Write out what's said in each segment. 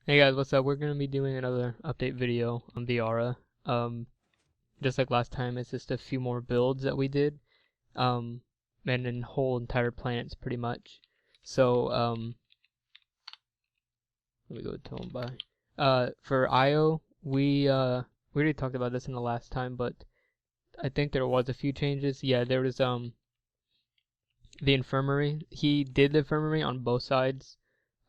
Hey guys, what's up? We're gonna be doing another update video on TheAura. Just like last time, it's just a few more builds that we did. Um, and then whole entire planets pretty much. So, let me go tell them bye. For IO, we already talked about this in the last time, but I think there was a few changes. Yeah, there was the infirmary. He did the infirmary on both sides.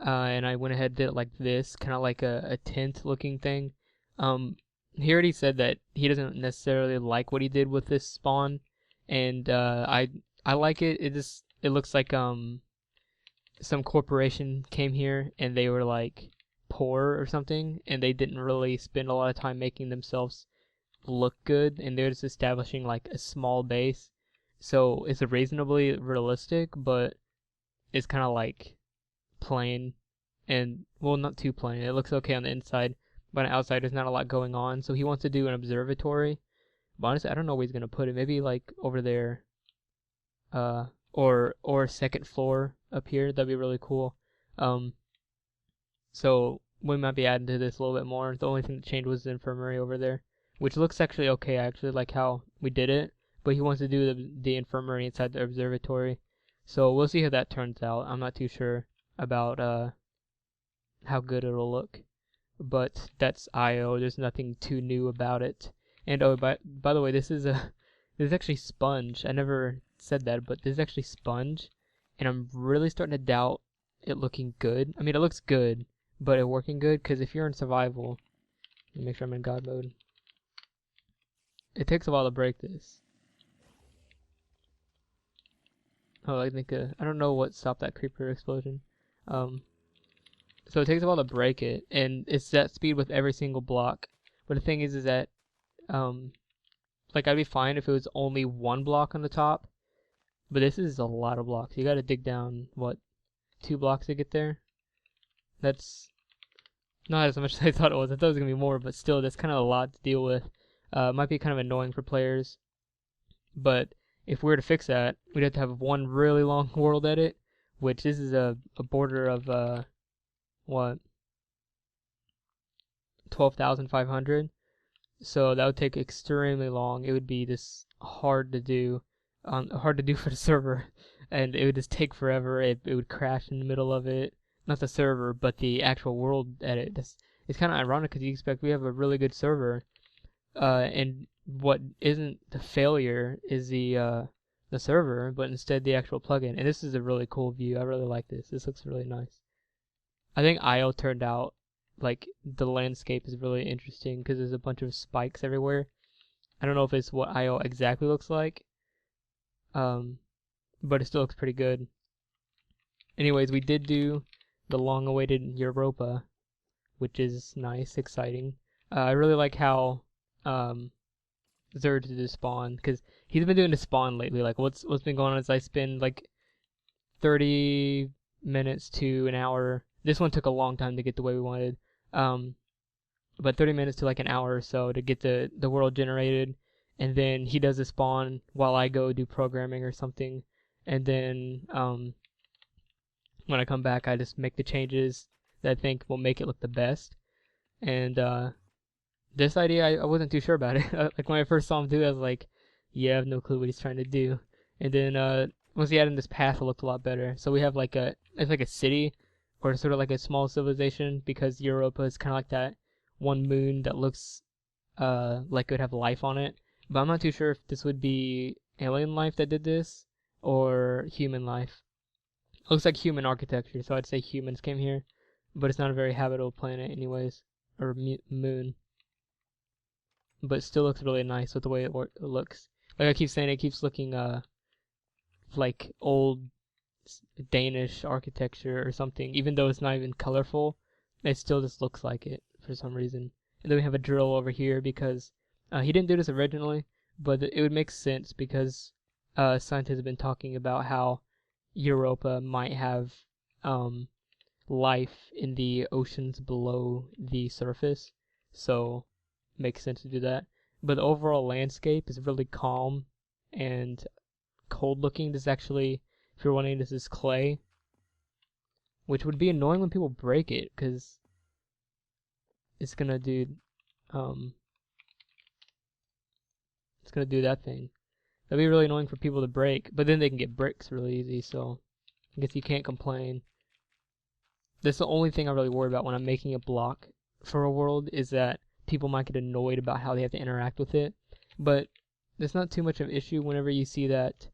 And I went ahead and did it like this, kind of like a tent looking thing. Um, he already said that he doesn't necessarily like what he did with this spawn, and I like it. It looks like some corporation came here and they were like poor or something, and they didn't really spend a lot of time making themselves look good, and they're just establishing like a small base. So it's reasonably realistic, but it's kind of like plain and, well, not too plain. It looks okay on the inside, but on the outside there's not a lot going on. So he wants to do an observatory. But honestly, I don't know where he's gonna put it. Maybe like over there, or second floor up here. That'd be really cool. Um, so we might be adding to this a little bit more. The only thing that changed was the infirmary over there, which looks actually okay. I actually like how we did it. But he wants to do the infirmary inside the observatory. So we'll see how that turns out. I'm not too sure about how good it'll look. But that's IO. There's nothing too new about it. And oh, by the way, this is actually Sponge. I never said that, but this is actually Sponge, and I'm really starting to doubt it looking good. I mean, it looks good, but it working good, because if you're in survival, let me make sure I'm in God mode. It takes a while to break this. Oh, I think I don't know what stopped that creeper explosion. So it takes a while to break it, and it's that speed with every single block. But the thing is that, like, I'd be fine if it was only one block on the top, but this is a lot of blocks. You gotta dig down, what, 2 blocks to get there? That's not as much as I thought it was. I thought it was gonna be more, but still, that's kind of a lot to deal with. It might be kind of annoying for players, but if we were to fix that, we'd have to have one really long world edit, which this is a border of, what, 12,500. So that would take extremely long. It would be just hard to do, for the server, and it would just take forever. It would crash in the middle of it. Not the server, but the actual world edit. It's kind of ironic because you expect we have a really good server, and what isn't the failure is the server, but instead the actual plugin. And this is a really cool view. I really like this. This looks really nice. I think IO turned out, like, the landscape is really interesting because there's a bunch of spikes everywhere. I don't know if it's what IO exactly looks like, but it still looks pretty good. Anyways, we did do the long-awaited Europa, which is nice, exciting. I really like how Zerd did the spawn, because he's been doing the spawn lately. Like, what's been going on is I spend like 30 minutes to an hour. This one took a long time to get the way we wanted. But 30 minutes to like an hour or so to get the world generated, and then he does the spawn while I go do programming or something, and then when I come back I just make the changes that I think will make it look the best. And this idea I wasn't too sure about it. Like when I first saw him do it, I was like, yeah, I have no clue what he's trying to do. And then once he added this path, it looked a lot better. So we have like it's like a city, or sort of like a small civilization, because Europa is kind of like that one moon that looks like it would have life on it. But I'm not too sure if this would be alien life that did this or human life. It looks like human architecture, so I'd say humans came here, but it's not a very habitable planet anyways, or moon. But it still looks really nice with the way it looks. Like I keep saying, it keeps looking like old Danish architecture or something, even though it's not even colorful. It still just looks like it for some reason. And then we have a drill over here because he didn't do this originally, but it would make sense because scientists have been talking about how Europa might have life in the oceans below the surface, so it makes sense to do that. But the overall landscape is really calm and cold looking. This actually, if you're wondering, this is clay, which would be annoying when people break it, because it's gonna do it's gonna do that thing. That'd be really annoying for people to break, but then they can get bricks really easy, so I guess you can't complain. That's the only thing I really worry about when I'm making a block for a world, is that people might get annoyed about how they have to interact with it. But there's not too much of an issue whenever you see that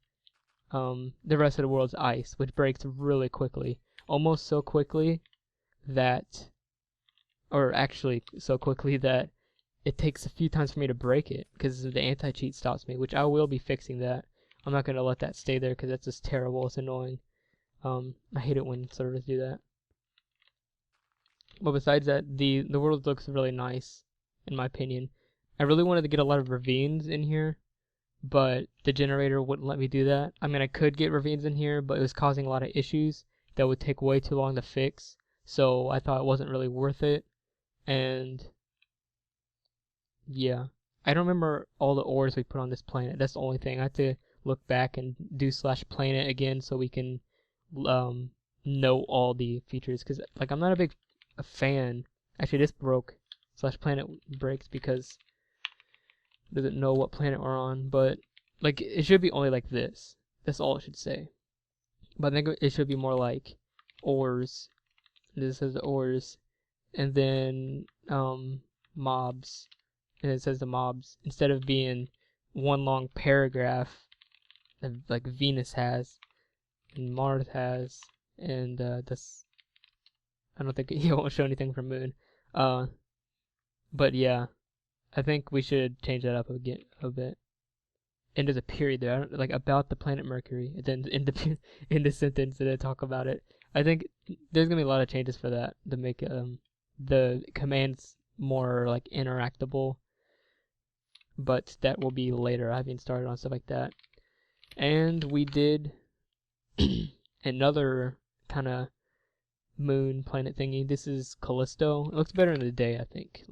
the rest of the world's ice, which breaks really quickly. Almost so quickly that, or actually so quickly that it takes a few times for me to break it, because the anti-cheat stops me, which I will be fixing that. I'm not going to let that stay there, because that's just terrible. It's annoying. I hate it when servers do that. But besides that, the world looks really nice, in my opinion. I really wanted to get a lot of ravines in here, but the generator wouldn't let me do that. I mean, I could get ravines in here, but it was causing a lot of issues that would take way too long to fix, so I thought it wasn't really worth it. And yeah, I don't remember all the ores we put on this planet. That's the only thing. I have to look back and do /planet again so we can know all the features, because like I'm not a big fan. Actually, this broke. /planet breaks because it doesn't know what planet we're on, but like it should be only like this. That's all it should say. But I think it should be more like ores. This says the ores, and then mobs, and it says the mobs, instead of being one long paragraph that like Venus has and Mars has, and this, I don't think it won't show anything from Moon. But yeah, I think we should change that up a bit. And there's a period there, like about the planet Mercury, and then in the sentence that I talk about it. I think there's gonna be a lot of changes for that to make the commands more like interactable. But that will be later. I haven't started on stuff like that. And we did another kind of moon planet thingy. This is Callisto. It looks better in the day, I think.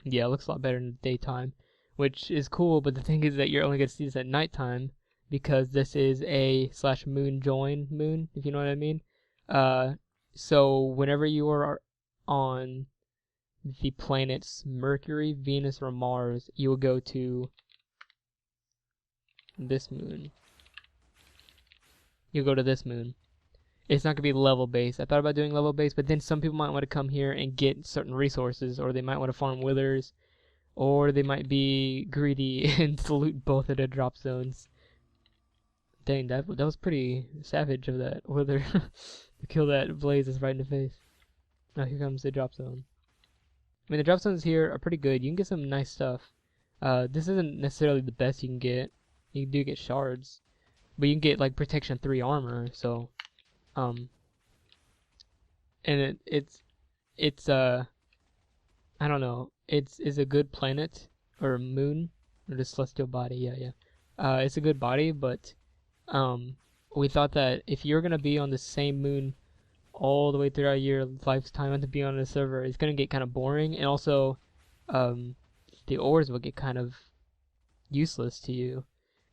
Yeah, it looks a lot better in the daytime, which is cool, but the thing is that you're only going to see this at nighttime, because this is a /moon join moon, if you know what I mean. So whenever you are on the planets Mercury, Venus, or Mars, you will go to this moon. You'll go to this moon. It's not going to be level based. I thought about doing level based, but then some people might want to come here and get certain resources, or they might want to farm withers, or they might be greedy and loot both of the drop zones. Dang, that was pretty savage of that wither to kill that blaze right in the face. Now here comes the drop zone. I mean, the drop zones here are pretty good. You can get some nice stuff. This isn't necessarily the best you can get. You do get shards, but you can get like protection 3 armor. So, and it's I don't know. It's a good planet or a moon or the celestial body. Yeah. It's a good body, but we thought that if you're gonna be on the same moon all the way throughout your lifetime to be on a server, it's gonna get kind of boring, and also the ores will get kind of useless to you.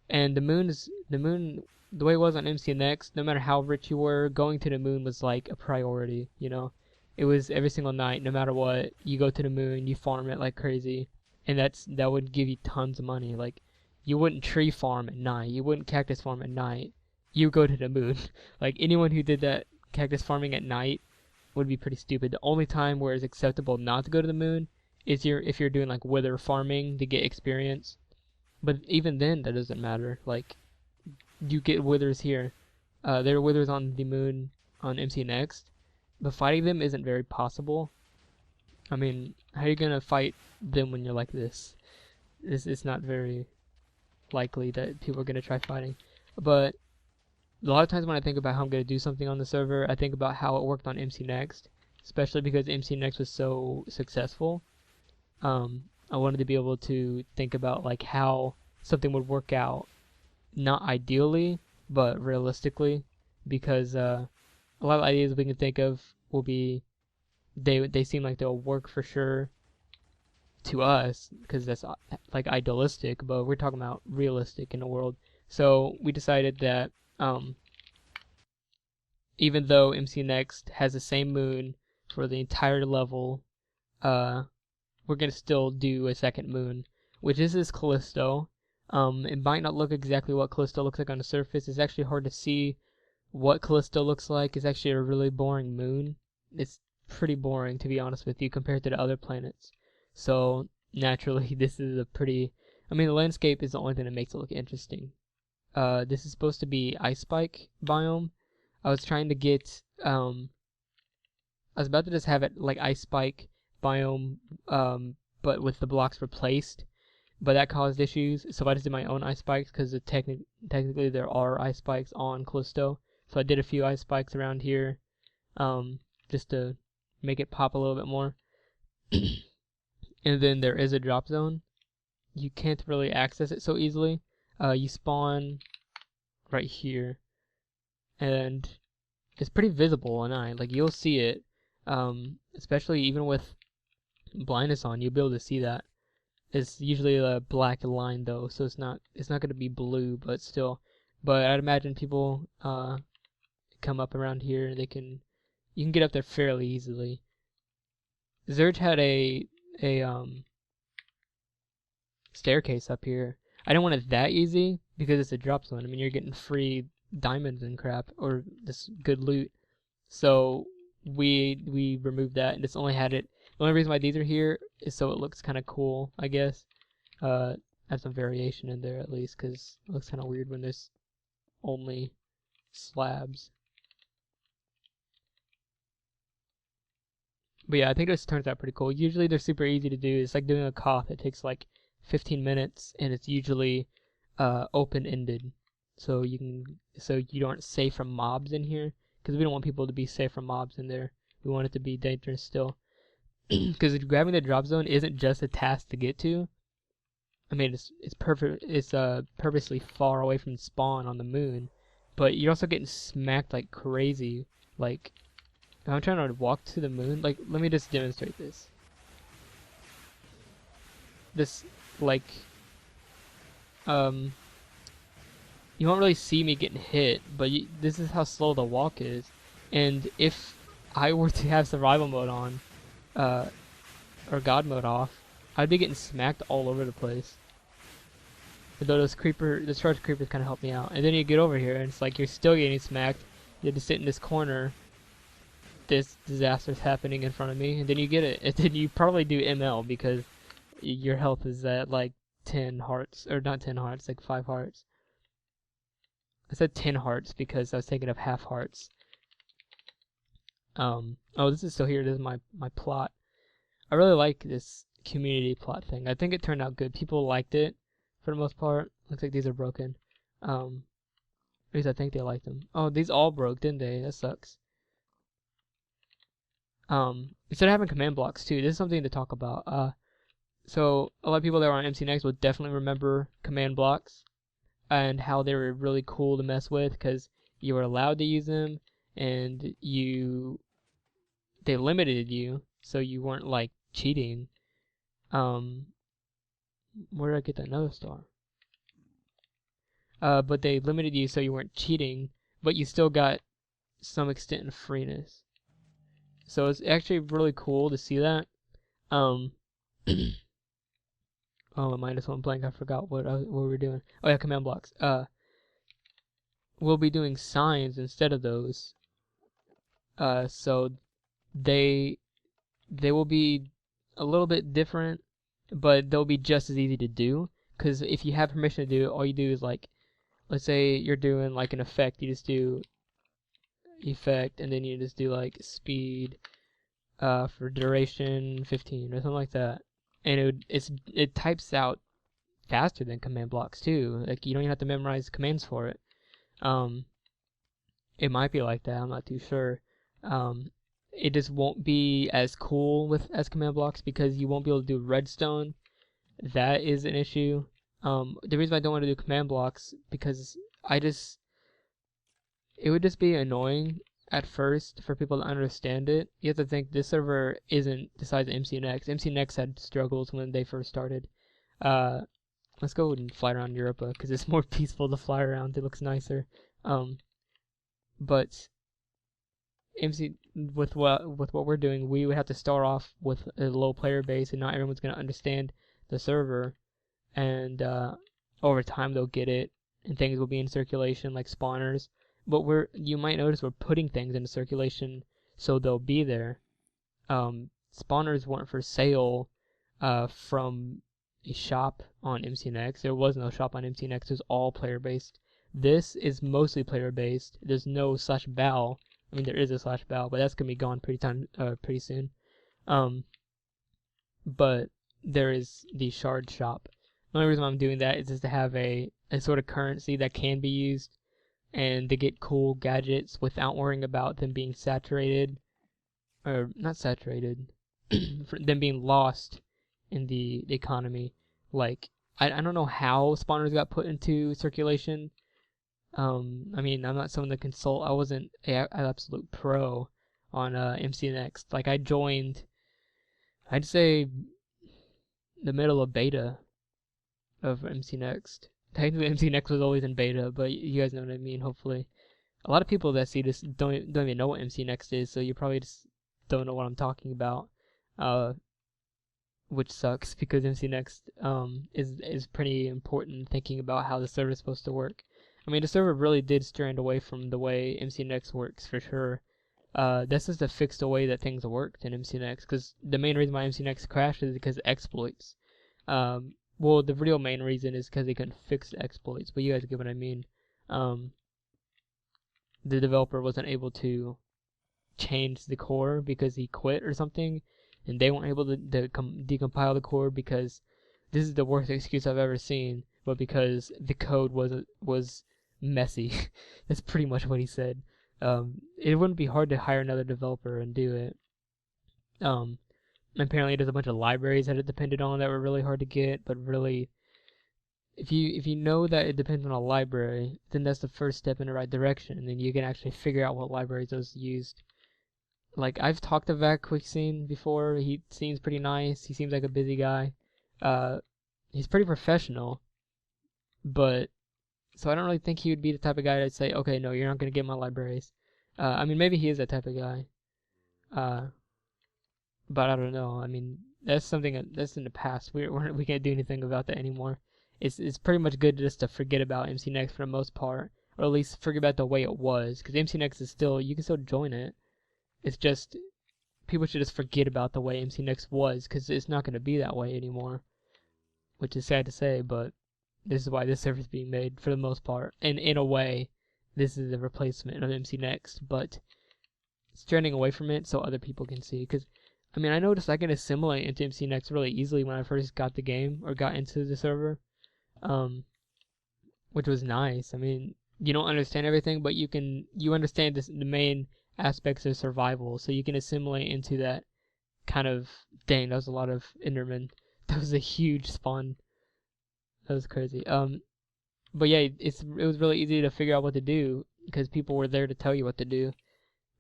And the moon, the way it was on MCNX, no matter how rich you were, going to the moon was like a priority, you know. It was every single night, no matter what, you go to the moon, you farm it like crazy, and that would give you tons of money. Like, you wouldn't tree farm at night, you wouldn't cactus farm at night, you go to the moon. Like, anyone who did that cactus farming at night would be pretty stupid. The only time where it's acceptable not to go to the moon is if you're doing like wither farming to get experience. But even then, that doesn't matter. Like, you get withers here. There are withers on the moon on MCNX, but fighting them isn't very possible. I mean, how are you gonna fight them when you're like this? It's not very likely that people are gonna try fighting. But a lot of times when I think about how I'm gonna do something on the server, I think about how it worked on MCNext, especially because MCNext was so successful. I wanted to be able to think about like how something would work out, not ideally, but realistically, because a lot of ideas we can think of will be, they seem like they'll work for sure to us, because that's like idealistic, but we're talking about realistic in the world. So we decided that even though MC Next has the same moon for the entire level, we're gonna still do a second moon, which is Callisto. It might not look exactly what Callisto looks like on the surface. It's actually hard to see what Callisto looks like. It's actually a really boring moon. It's pretty boring, to be honest with you, compared to the other planets. So naturally, this is a pretty... I mean, the landscape is the only thing that makes it look interesting. This is supposed to be Ice Spike biome. I was trying to get... I was about to just have it like Ice Spike biome, but with the blocks replaced, but that caused issues, so I just did my own ice spikes, because technically there are ice spikes on Callisto, so I did a few ice spikes around here, just to make it pop a little bit more. And then there is a drop zone. You can't really access it so easily. You spawn right here, and it's pretty visible, and like you'll see it, especially even with blindness on, you'll be able to see that. It's usually a black line though, so it's not going to be blue, but still. But I'd imagine people come up around here, and you can get up there fairly easily. Zerge had a staircase up here. I didn't want it that easy because it's a drop zone. I mean, you're getting free diamonds and crap, or this good loot. So we removed that and just only had it. The only reason why these are here is so it looks kind of cool, I guess. Have some variation in there at least, because it looks kind of weird when there's only slabs. But yeah, I think this turns out pretty cool. Usually they're super easy to do. It's like doing a cough. It takes like 15 minutes, and it's usually open-ended. So you aren't safe from mobs in here, because we don't want people to be safe from mobs in there. We want it to be dangerous still. Because grabbing the drop zone isn't just a task to get to. I mean, it's purposely far away from spawn on the moon, but you're also getting smacked like crazy. Like, if I'm trying to walk to the moon, like, let me just demonstrate this. Like, you won't really see me getting hit, but this is how slow the walk is. And if I were to have survival mode on, or God mode off, I'd be getting smacked all over the place. Although the charge creepers kind of help me out. And then you get over here, and it's like you're still getting smacked. You have to sit in this corner. This disaster's happening in front of me, and then you get it. And then you probably do ML because your health is at like 10 hearts, or not 10 hearts, like 5 hearts. I said 10 hearts because I was thinking of half hearts. Oh, this is still here. This is my plot. I really like this community plot thing. I think it turned out good. People liked it for the most part. Looks like these are broken. At least I think they liked them. Oh, these all broke, didn't they? That sucks. Instead of having command blocks too, this is something to talk about. So a lot of people that were on MC Next will definitely remember command blocks and how they were really cool to mess with, because you were allowed to use them, and they limited you, so you weren't like cheating. Where did I get that another star? But they limited you so you weren't cheating, but you still got some extent of freeness. So it's actually really cool to see that. Oh, my mind just went blank. I forgot what we were doing. Oh yeah, command blocks. We'll be doing signs instead of those. So they will be a little bit different, but they'll be just as easy to do. Because if you have permission to do it, all you do is, like, let's say you're doing like an effect, you just do effect, and then you just do like speed for duration 15 or something like that, and it types out faster than command blocks too. Like, you don't even have to memorize commands for it. It might be like that, I'm not too sure. It just won't be as cool as command blocks because you won't be able to do redstone. That is an issue. The reason I don't want to do command blocks because it would just be annoying at first for people to understand it. You have to think this server isn't the size of MC Next. MC Next had struggles when they first started. Let's go and fly around Europa because it's more peaceful to fly around. It looks nicer. But with what we're doing, we would have to start off with a low player base, and not everyone's gonna understand the server, and over time they'll get it, and things will be in circulation like spawners. But you might notice we're putting things into circulation so they'll be there. Spawners weren't for sale from a shop on MCNX. There was no shop on MCNX. It was all player based. This is mostly player based. There's no /val. I mean, there is a /val, but that's gonna be gone pretty soon. But there is the shard shop. The only reason why I'm doing that is just to have a sort of currency that can be used and to get cool gadgets without worrying about them being saturated, or not saturated, them being lost in the economy. Like, I don't know how spawners got put into circulation. I mean, I'm not someone to consult. I wasn't an absolute pro on MCNX. Like, I joined, I'd say, the middle of beta of MCNext. Technically, MCNext was always in beta, but you guys know what I mean, hopefully. A lot of people that see this don't even know what MCNext is, so you probably just don't know what I'm talking about, which sucks, because MCNext is pretty important thinking about how the server is supposed to work. I mean, the server really did strand away from the way MCNext works, for sure. That's just a fixed way that things worked in MCNext, because the main reason why MCNext crashed is because of exploits. Well, the real main reason is because they couldn't fix the exploits, but you guys get what I mean. The developer wasn't able to change the core because he quit or something, and they weren't able to decompile the core because this is the worst excuse I've ever seen, but because the code was messy. That's pretty much what he said. It wouldn't be hard to hire another developer and do it. Apparently there's a bunch of libraries that it depended on that were really hard to get, but really, if you know that it depends on a library, then that's the first step in the right direction, and then you can actually figure out what libraries those used. Like, I've talked to VacQuickScene before. He seems pretty nice. He seems like a busy guy. He's pretty professional, but so I don't really think he would be the type of guy that'd say, okay, no, you're not gonna get my libraries. I mean, maybe he is that type of guy. But I don't know. I mean, that's something that's in the past. We can't do anything about that anymore. It's pretty much good just to forget about MCNext for the most part, or at least forget about the way it was, because MCNext is still, you can still join it. It's just people should just forget about the way MCNext was, because it's not going to be that way anymore, which is sad to say, but this is why this server is being made for the most part. And in a way, this is a replacement of MCNext, but it's trending away from it so other people can see, because I mean, I noticed I can assimilate into MCNext really easily when I first got the game, or got into the server, which was nice. I mean, you don't understand everything, but you understand the main aspects of survival, so you can assimilate into that kind of. Dang, that was a lot of Enderman. That was a huge spawn. That was crazy. But yeah, it was really easy to figure out what to do, because people were there to tell you what to do,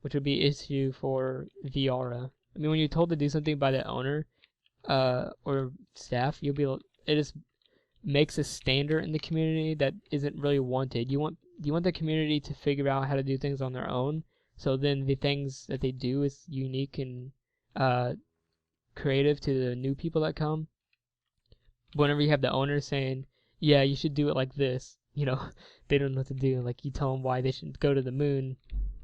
which would be an issue for TheAura. I mean, when you're told to do something by the owner, or staff, it just makes a standard in the community that isn't really wanted. You want the community to figure out how to do things on their own, so then the things that they do is unique and creative to the new people that come. Whenever you have the owner saying, yeah, you should do it like this, they don't know what to do. Like, you tell them why they should go to the moon,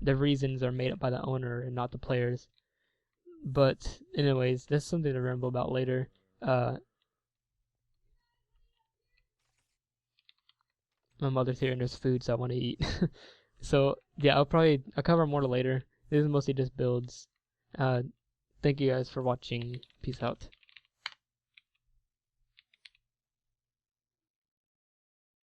the reasons are made up by the owner and not the players. But anyways, that's something to ramble about later. My mother's here and there's food, so I want to eat. So yeah, I'll cover more later. This is mostly just builds. Thank you guys for watching. Peace out.